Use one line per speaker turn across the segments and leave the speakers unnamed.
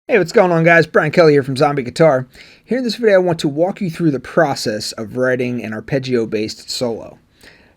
Hey, what's going on, guys? Brian Kelly here from Zombie Guitar. Here in this video, I want to walk you through the process of writing an arpeggio-based solo.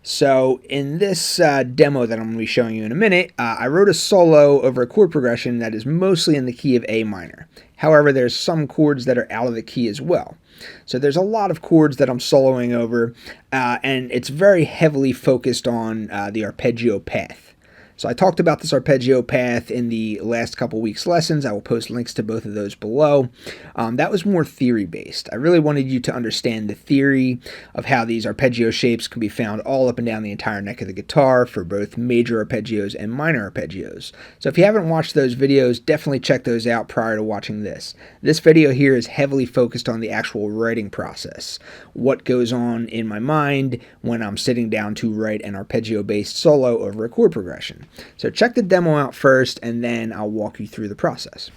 So in this demo that I'm going to be showing you in a minute, I wrote a solo over a chord progression that is mostly in the key of A minor. However, there's some chords that are out of the key as well. So there's a lot of chords that I'm soloing over, and it's very heavily focused on the arpeggio path. So I talked about this arpeggio path in the last couple weeks' lessons. I will post links to both of those below. That was more theory-based. I really wanted you to understand the theory of how these arpeggio shapes can be found all up and down the entire neck of the guitar for both major arpeggios and minor arpeggios. So if you haven't watched those videos, definitely check those out prior to watching this. This video here is heavily focused on the actual writing process. What goes on in my mind when I'm sitting down to write an arpeggio-based solo over a chord progression. So check the demo out first, and then I'll walk you through the process.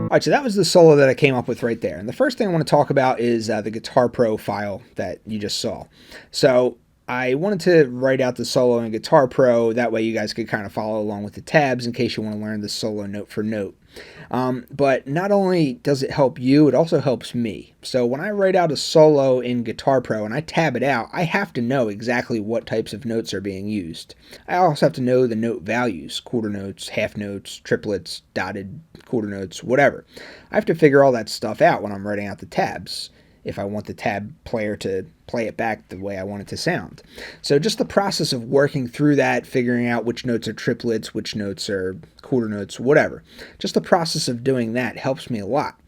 All right, so that was the solo that I came up with right there. And the first thing I want to talk about is the Guitar Pro file that you just saw. So I wanted to write out the solo in Guitar Pro. That way you guys could kind of follow along with the tabs in case you want to learn the solo note for note. But not only does it help you, it also helps me. So when I write out a solo in Guitar Pro and I tab it out, I have to know exactly what types of notes are being used. I also have to know the note values, quarter notes, half notes, triplets, dotted quarter notes, whatever. I have to figure all that stuff out when I'm writing out the tabs, if I want the tab player to play it back the way I want it to sound. So just the process of working through that, figuring out which notes are triplets, which notes are quarter notes, whatever. Just the process of doing that helps me a lot.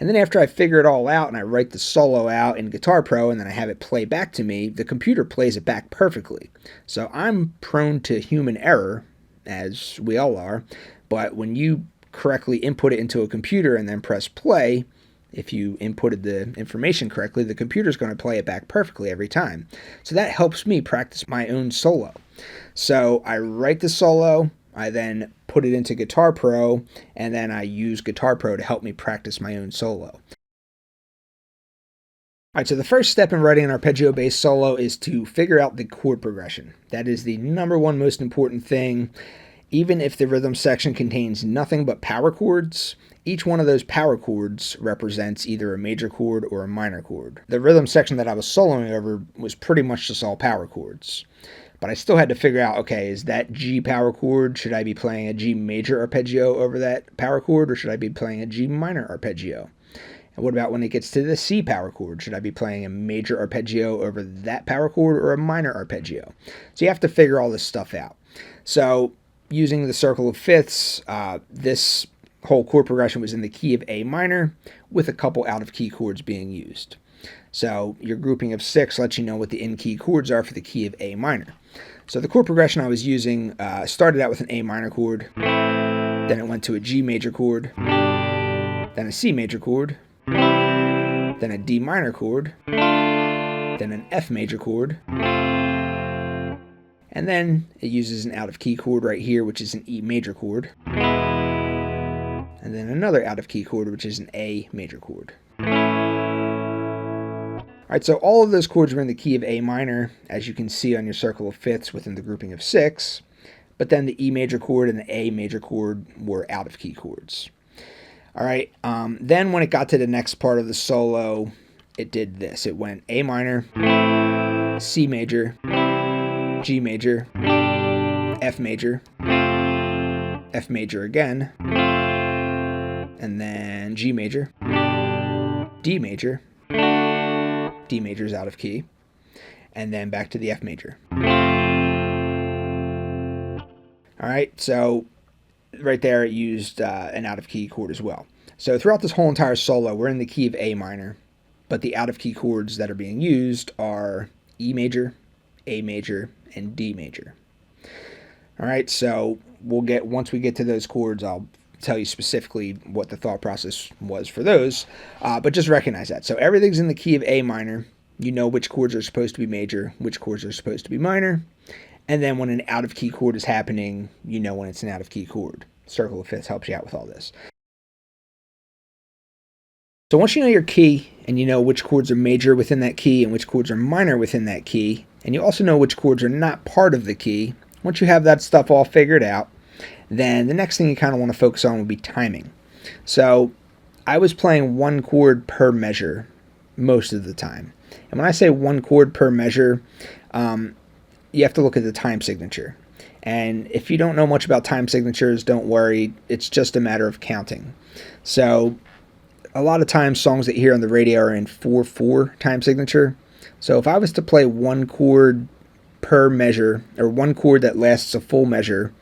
And then after I figure it all out and I write the solo out in Guitar Pro and then I have it play back to me, the computer plays it back perfectly. So I'm prone to human error, as we all are, but when you correctly input it into a computer and then press play, if you inputted the information correctly, the computer's going to play it back perfectly every time. So that helps me practice my own solo. So I write the solo, I then put it into Guitar Pro, and then I use Guitar Pro to help me practice my own solo. All right, so the first step in writing an arpeggio-based solo is to figure out the chord progression. That is the number one most important thing. Even if the rhythm section contains nothing but power chords, each one of those power chords represents either a major chord or a minor chord. The rhythm section that I was soloing over was pretty much just all power chords. But I still had to figure out, okay, is that G power chord? Should I be playing a G major arpeggio over that power chord, or should I be playing a G minor arpeggio? And what about when it gets to the C power chord? Should I be playing a major arpeggio over that power chord or a minor arpeggio? So you have to figure all this stuff out. So using the circle of fifths, this whole chord progression was in the key of A minor with a couple out-of-key chords being used. So your grouping of 6 lets you know what the in-key chords are for the key of A minor. So the chord progression I was using started out with an A minor chord, then it went to a G major chord, then a C major chord, then a D minor chord, then then an F major chord, and then it uses an out-of-key chord right here, which is an E major chord, and then another out-of-key chord, which is an A major chord. Alright, so all of those chords were in the key of A minor, as you can see on your circle of fifths within the grouping of 6, but then the E major chord and the A major chord were out-of-key chords. Alright, then when it got to the next part of the solo, it did this. It went A minor, C major, G major, F major again, and then G major, D major is out of key, and then back to the F major. Alright, so right there it used an out of key chord as well. So throughout this whole entire solo, we're in the key of A minor, but the out of key chords that are being used are E major, A major, and D major. Alright, so once we get to those chords, I'll tell you specifically what the thought process was for those, but just recognize that. So everything's in the key of A minor. You know which chords are supposed to be major, which chords are supposed to be minor, and then when an out-of-key chord is happening, you know when it's an out-of-key chord. Circle of fifths helps you out with all this. So once you know your key, and you know which chords are major within that key and which chords are minor within that key, and you also know which chords are not part of the key, once you have that stuff all figured out, then the next thing you kind of want to focus on would be timing. So I was playing one chord per measure most of the time. And when I say one chord per measure, you have to look at the time signature. And if you don't know much about time signatures, don't worry. It's just a matter of counting. So a lot of times songs that you hear on the radio are in 4/4 time signature. So if I was to play one chord per measure, or one chord that lasts a full measure,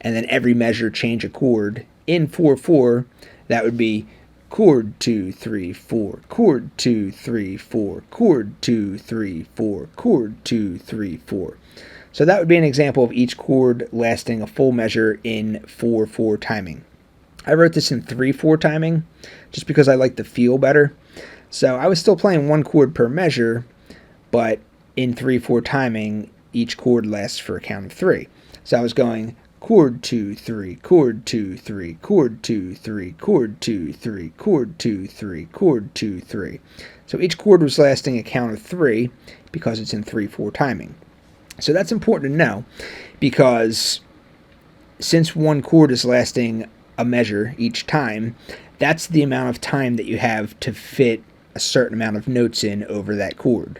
and then every measure change a chord in 4/4, that would be chord 2 3 4, chord 2 3 4, chord 2 3 4, chord 2 3 4. So that would be an example of each chord lasting a full measure in 4/4 timing. I wrote this in 3/4 timing just because I like the feel better. So I was still playing one chord per measure, but in 3/4 timing, each chord lasts for a count of 3. So I was going chord 2 3, chord 2 3, chord 2 3, chord 2 3, chord 2 3, chord 2 3. So each chord was lasting a count of 3 because it's in 3/4 timing. So that's important to know, because since one chord is lasting a measure each time, that's the amount of time that you have to fit a certain amount of notes in over that chord.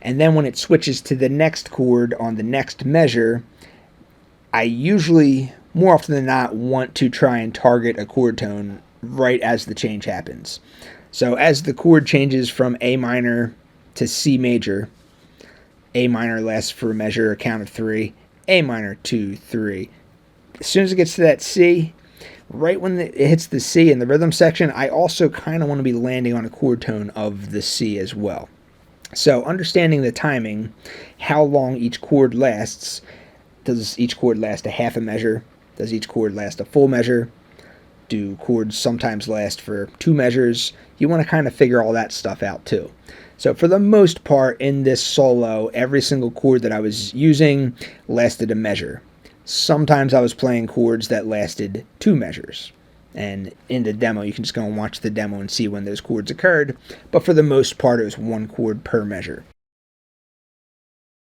And then when it switches to the next chord on the next measure, I usually, more often than not, want to try and target a chord tone right as the change happens. So as the chord changes from A minor to C major, A minor lasts for a measure, a count of 3, A minor 2 3. As soon as it gets to that C, right when it hits the C in the rhythm section, I also kind of want to be landing on a chord tone of the C as well. So understanding the timing, how long each chord lasts. Does each chord last a half a measure? Does each chord last a full measure? Do chords sometimes last for 2 measures? You want to kind of figure all that stuff out too. So for the most part in this solo, every single chord that I was using lasted a measure. Sometimes I was playing chords that lasted 2 measures. And in the demo, you can just go and watch the demo and see when those chords occurred. But for the most part, it was one chord per measure.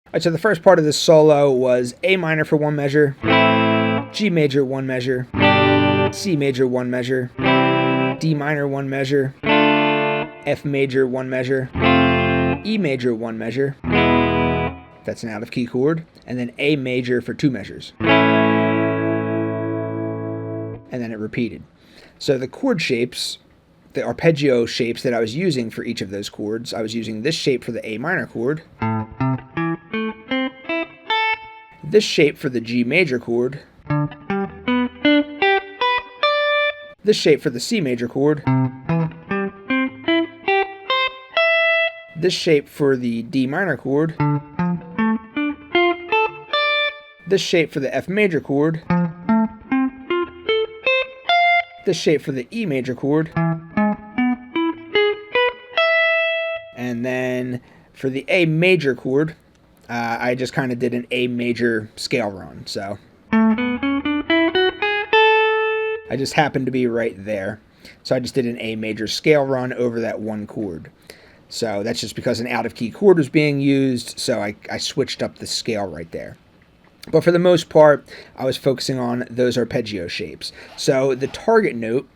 Alright, so the first part of this solo was A minor for 1 measure, G major 1 measure, C major 1 measure, D minor 1 measure, F major 1 measure, E major 1 measure, that's an out-of-key chord, and then A major for 2 measures. And then it repeated. So the chord shapes, the arpeggio shapes that I was using for each of those chords, I was using this shape for the A minor chord, this shape for the G major chord, this shape for the C major chord, this shape for the D minor chord, this shape for the F major chord, this shape for the E major chord, and then For the A major chord, I just kind of did an A major scale run. So I just happened to be right there. So I just did an A major scale run over that one chord. So that's just because an out-of-key chord was being used, so I switched up the scale right there. But for the most part, I was focusing on those arpeggio shapes. So the target note,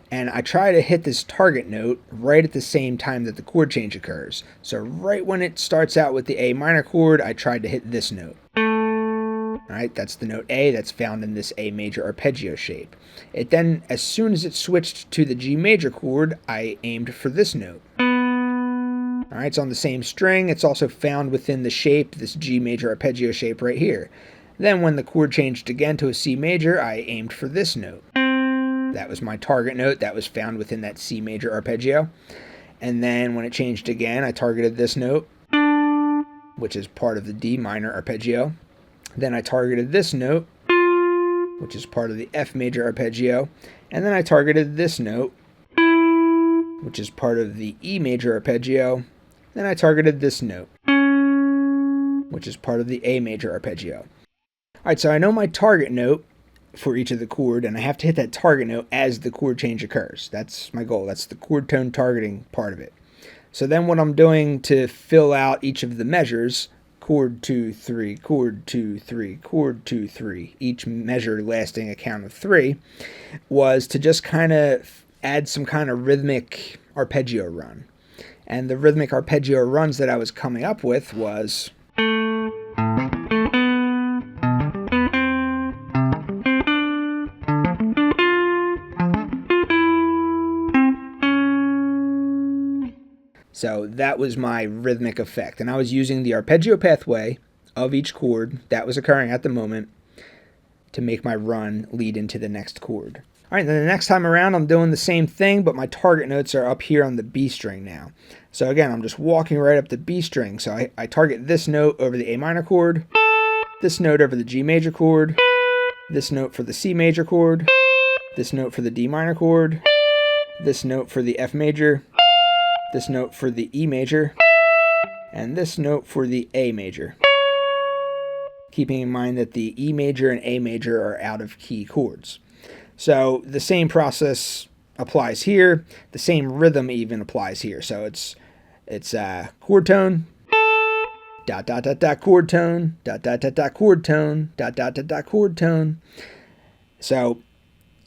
and I try to hit this target note right at the same time that the chord change occurs. So right when it starts out with the A minor chord, I tried to hit this note. Alright, that's the note A that's found in this A major arpeggio shape. It then, as soon as it switched to the G major chord, I aimed for this note. Alright, it's on the same string. It's also found within the shape, this G major arpeggio shape right here. Then when the chord changed again to a C major, I aimed for this note. That was my target note that was found within that C major arpeggio. And then when it changed again, I targeted this note, which is part of the D minor arpeggio. Then I targeted this note, which is part of the F major arpeggio. And then I targeted this note, which is part of the E major arpeggio. Then I targeted this note, which is part of the A major arpeggio. Alright, so I know my target note for each of the chord, and I have to hit that target note as the chord change occurs. That's my goal. That's the chord tone targeting part of it. So then what I'm doing to fill out each of the measures, chord 2, 3, chord 2, 3, chord 2, 3, each measure lasting a count of 3, was to just kind of add some kind of rhythmic arpeggio run. And the rhythmic arpeggio runs that I was coming up with was so that was my rhythmic effect. And I was using the arpeggio pathway of each chord that was occurring at the moment to make my run lead into the next chord. All right, then the next time around, I'm doing the same thing, but my target notes are up here on the B string now. So again, I'm just walking right up the B string. So I target this note over the A minor chord, this note over the G major chord, this note for the C major chord, this note for the D minor chord, this note for the F major, this note for the E major, and this note for the A major. Keeping in mind that the E major and A major are out-of-key chords. So the same process applies here. The same rhythm even applies here. So it's chord tone, dot dot dot dot chord tone, dot dot dot dot chord tone, dot dot dot dot chord tone. So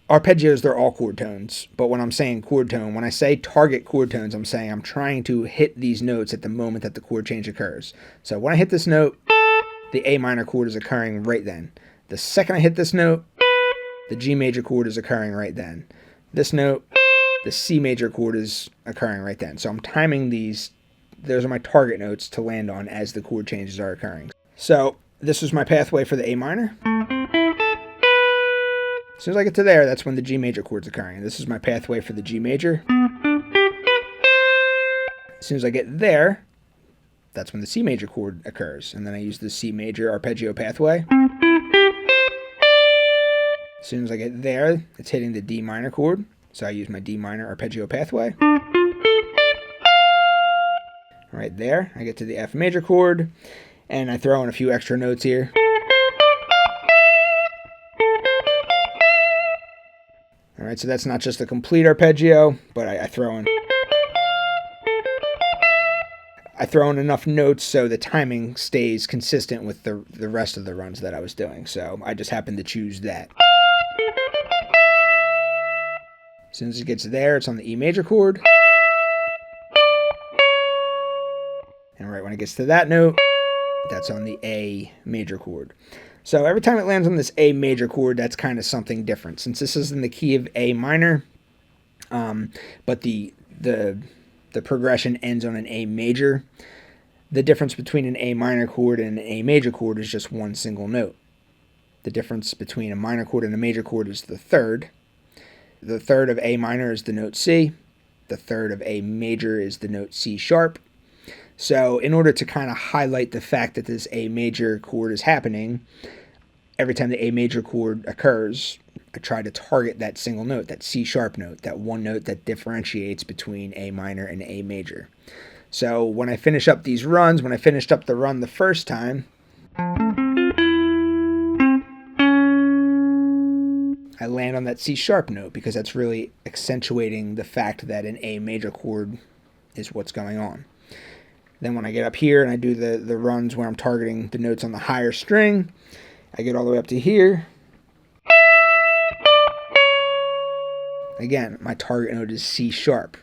arpeggios, they're all chord tones. But when I'm saying chord tone, when I say target chord tones, I'm saying I'm trying to hit these notes at the moment that the chord change occurs. So when I hit this note, the A minor chord is occurring right then. The second I hit this note, the G major chord is occurring right then. This note, the C major chord is occurring right then. So I'm timing these. Those are my target notes to land on as the chord changes are occurring. So this is my pathway for the A minor. As soon as I get to there, that's when the G major chord's occurring. And this is my pathway for the G major. As soon as I get there, that's when the C major chord occurs. And then I use the C major arpeggio pathway. As soon as I get there, it's hitting the D minor chord. So I use my D minor arpeggio pathway. Right there, I get to the F major chord, and I throw in a few extra notes here. Alright, so that's not just a complete arpeggio, but I throw in enough notes so the timing stays consistent with the rest of the runs that I was doing. So I just happened to choose that. As soon as it gets there, it's on the E major chord. And right when it gets to that note, that's on the A major chord. So every time it lands on this A major chord, that's kind of something different. Since this is in the key of A minor, but the progression ends on an A major, the difference between an A minor chord and an A major chord is just one single note. The difference between a minor chord and a major chord is the third. The third of A minor is the note C. The third of A major is the note C sharp. So in order to kind of highlight the fact that this A major chord is happening, every time the A major chord occurs, I try to target that single note, that C sharp note, that one note that differentiates between A minor and A major. So when I finish up these runs, when I finished up the run the first time, I land on that C sharp note because that's really accentuating the fact that an A major chord is what's going on. Then when I get up here and I do the runs where I'm targeting the notes on the higher string, I get all the way up to here. Again, my target note is C sharp.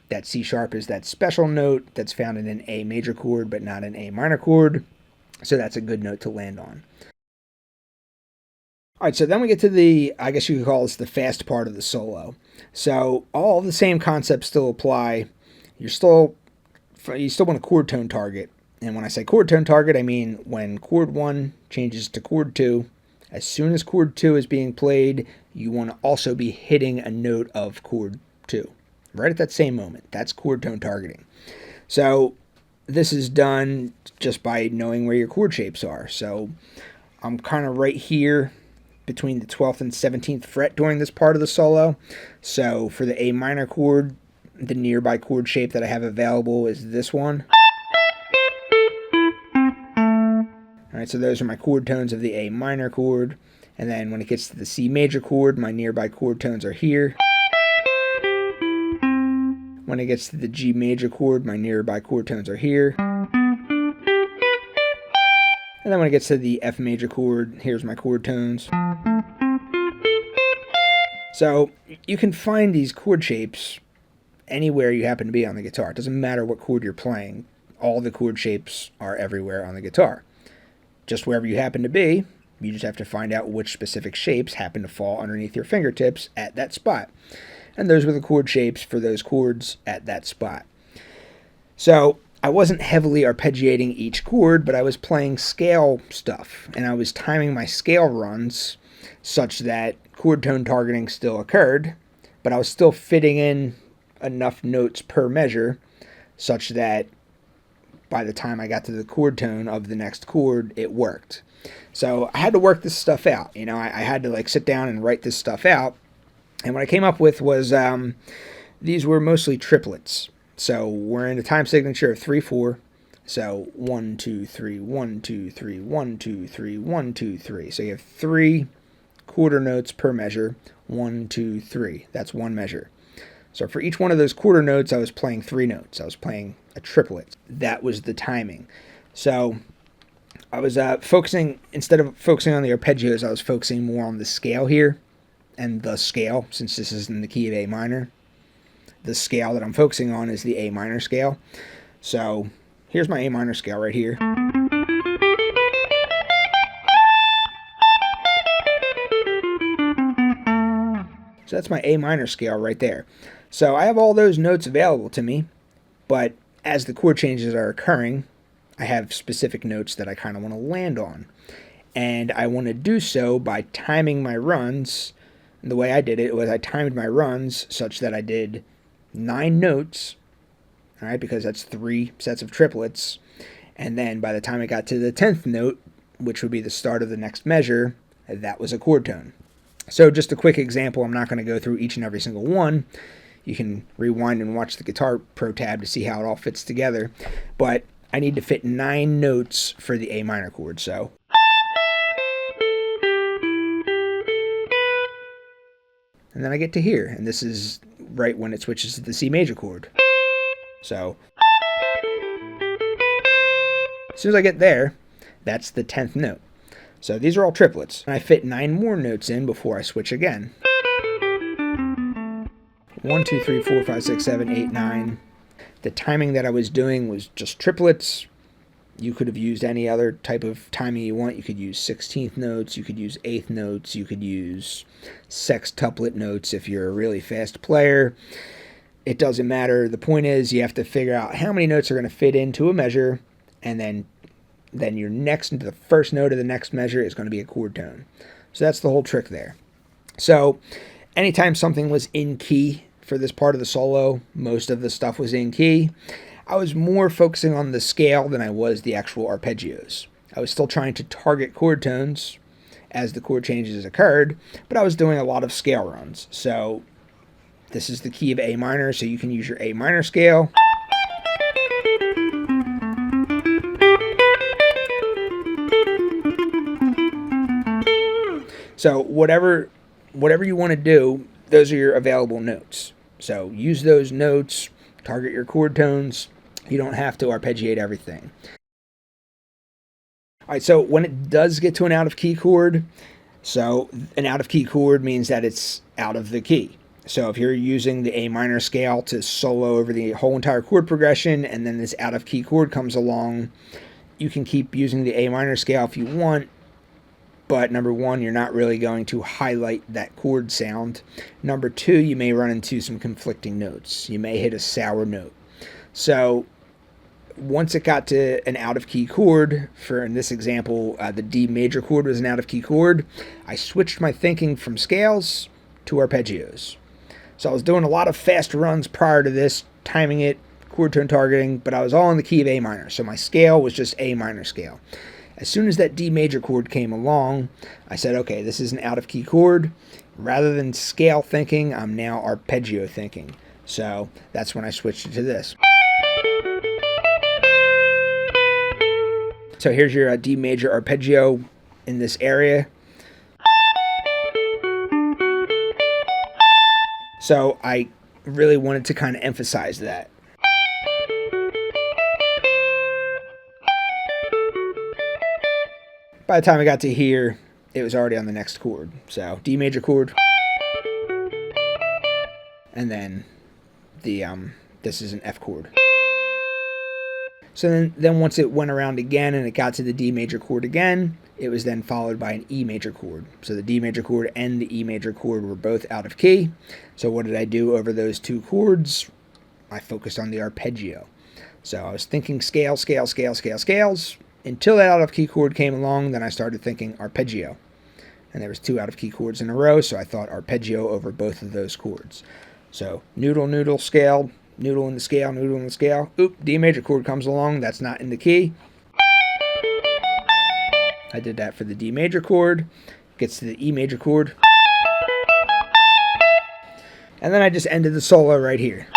That C sharp is that special note that's found in an A major chord but not an A minor chord. So that's a good note to land on. All right, so then we get to the, I guess you could call this the fast part of the solo. So all the same concepts still apply. You still want a chord tone target. And when I say chord tone target, I mean when chord 1 changes to chord 2, as soon as chord 2 is being played, you want to also be hitting a note of chord 2. Right at that same moment. That's chord tone targeting. So this is done just by knowing where your chord shapes are. So I'm kind of right here between the 12th and 17th fret during this part of the solo. So for the A minor chord, the nearby chord shape that I have available is this one. All right, so those are my chord tones of the A minor chord. And then when it gets to the C major chord, my nearby chord tones are here. When it gets to the G major chord, my nearby chord tones are here. And then when it gets to the F major chord, here's my chord tones. So you can find these chord shapes anywhere you happen to be on the guitar. It doesn't matter what chord you're playing. All the chord shapes are everywhere on the guitar. Just wherever you happen to be, you just have to find out which specific shapes happen to fall underneath your fingertips at that spot. And those were the chord shapes for those chords at that spot. So I wasn't heavily arpeggiating each chord, but I was playing scale stuff, and I was timing my scale runs such that chord tone targeting still occurred, but I was still fitting in enough notes per measure such that by the time I got to the chord tone of the next chord, it worked. So I had to work this stuff out. You know, I had to like sit down and write this stuff out. And what I came up with was these were mostly triplets. So we're in a time signature of 3/4. So 1 2 3 1 2 3 1 2 3 1 2 3. So you have 3 quarter notes per measure. 1 2 3. That's one measure. So for each one of those quarter notes, I was playing 3 notes. I was playing a triplet. That was the timing. So I was focusing, instead of focusing on the arpeggios, I was focusing more on the scale here. And the scale, since this is in the key of A minor, the scale that I'm focusing on is the A minor scale. So here's my A minor scale right here. So that's my A minor scale right there. So I have all those notes available to me, but as the chord changes are occurring, I have specific notes that I kind of want to land on. And I want to do so by timing my runs. And the way I did it was I timed my runs such that I did 9 notes, all right, because that's 3 sets of triplets. And then by the time I got to the 10th note, which would be the start of the next measure, that was a chord tone. So just a quick example, I'm not going to go through each and every single one. You can rewind and watch the Guitar Pro tab to see how it all fits together. But I need to fit 9 notes for the A minor chord, so. And then I get to here, and this is right when it switches to the C major chord. So, as soon as I get there, that's the 10th note. So these are all triplets. And I fit 9 more notes in before I switch again. 1, 2, 3, 4, 5, 6, 7, 8, 9. The timing that I was doing was just triplets. You could have used any other type of timing you want. You could use 16th notes, you could use 8th notes, you could use sextuplet notes if you're a really fast player. It doesn't matter. The point is you have to figure out how many notes are going to fit into a measure, and then your next, the first note of the next measure is going to be a chord tone. So that's the whole trick there. So anytime something was in key for this part of the solo, most of the stuff was in key. I was more focusing on the scale than I was the actual arpeggios. I was still trying to target chord tones as the chord changes occurred, but I was doing a lot of scale runs. So this is the key of A minor, so you can use your A minor scale. So whatever you want to do, those are your available notes. So use those notes, target your chord tones. You don't have to arpeggiate everything. All right, so when it does get to an out-of-key chord, so an out-of-key chord means that it's out of the key. So if you're using the A minor scale to solo over the whole entire chord progression, and then this out-of-key chord comes along, you can keep using the A minor scale if you want, but number one, you're not really going to highlight that chord sound. Number two, you may run into some conflicting notes. You may hit a sour note. So once it got to an out-of-key chord, for in this example, the D major chord was an out-of-key chord, I switched my thinking from scales to arpeggios. So I was doing a lot of fast runs prior to this, timing it, chord tone targeting, but I was all in the key of A minor, so my scale was just A minor scale. As soon as that D major chord came along, I said, okay, this is an out-of-key chord. Rather than scale thinking, I'm now arpeggio thinking. So that's when I switched it to this. So here's your D major arpeggio in this area. So I really wanted to kind of emphasize that. By the time I got to here, it was already on the next chord. So D major chord, and then the this is an F chord. So then once it went around again and it got to the D major chord again, it was then followed by an E major chord. So the D major chord and the E major chord were both out of key. So what did I do over those two chords? I focused on the arpeggio. So I was thinking scale, scale, scale, scale, scales, until that out-of-key chord came along. Then I started thinking arpeggio. And there was two out-of-key chords in a row, so I thought arpeggio over both of those chords. So noodle, noodle, scale, noodle in the scale, noodle in the scale. Oop, D major chord comes along, that's not in the key. I did that for the D major chord. Gets to the E major chord. And then I just ended the solo right here.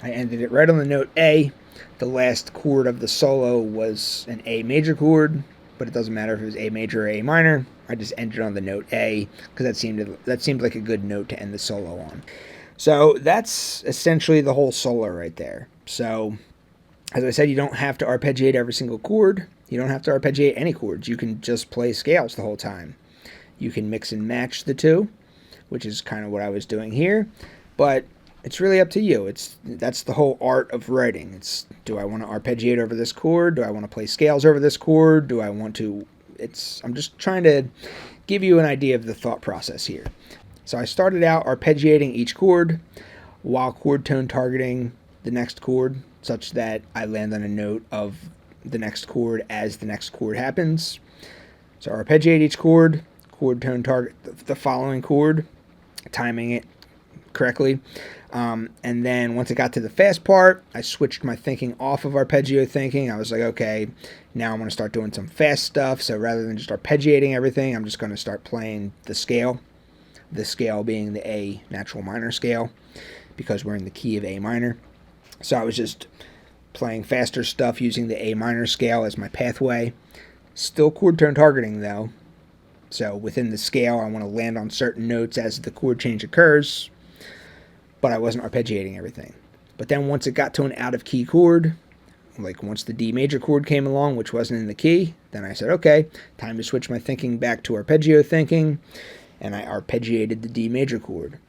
I ended it right on the note A. The last chord of the solo was an A major chord, but it doesn't matter if it was A major or A minor. I just ended on the note A because that seemed like a good note to end the solo on. So that's essentially the whole solo right there. So as I said, you don't have to arpeggiate every single chord. You don't have to arpeggiate any chords. You can just play scales the whole time. You can mix and match the two, which is kind of what I was doing here. But it's really up to you. That's the whole art of writing. It's, do I want to arpeggiate over this chord? Do I want to play scales over this chord? Do I want to... I'm just trying to give you an idea of the thought process here. So I started out arpeggiating each chord while chord tone targeting the next chord, such that I land on a note of the next chord as the next chord happens. So arpeggiate each chord tone target the following chord, timing it correctly. And then once it got to the fast part, I switched my thinking off of arpeggio thinking. I was like, okay, now I'm going to start doing some fast stuff. So rather than just arpeggiating everything, I'm just going to start playing the scale. The scale being the A natural minor scale, because we're in the key of A minor. So I was just playing faster stuff using the A minor scale as my pathway. Still chord tone targeting though. So within the scale, I want to land on certain notes as the chord change occurs, but I wasn't arpeggiating everything. But then once it got to an out-of-key chord, like once the D major chord came along, which wasn't in the key, then I said, okay, time to switch my thinking back to arpeggio thinking, and I arpeggiated the D major chord.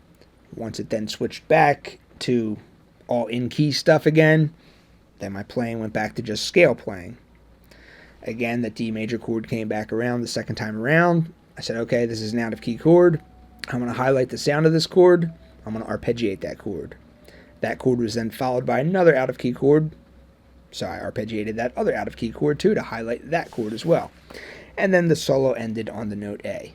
Once it then switched back to all in-key stuff again, then my playing went back to just scale playing. Again, the D major chord came back around the second time around. I said, okay, this is an out-of-key chord. I'm going to highlight the sound of this chord. I'm going to arpeggiate that chord. That chord was then followed by another out-of-key chord. So I arpeggiated that other out-of-key chord too to highlight that chord as well. And then the solo ended on the note A.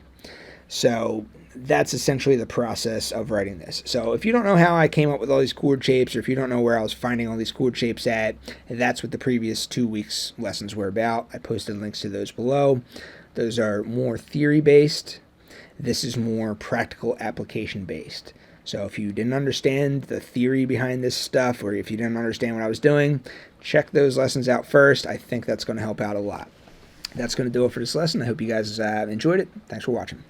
So that's essentially the process of writing this. So if you don't know how I came up with all these chord shapes, or if you don't know where I was finding all these chord shapes at, that's what the previous 2 weeks lessons were about. I posted links to those below. Those are more theory-based. This is more practical application-based. So if you didn't understand the theory behind this stuff, or if you didn't understand what I was doing, check those lessons out first. I think that's going to help out a lot. That's going to do it for this lesson. I hope you guys enjoyed it. Thanks for watching.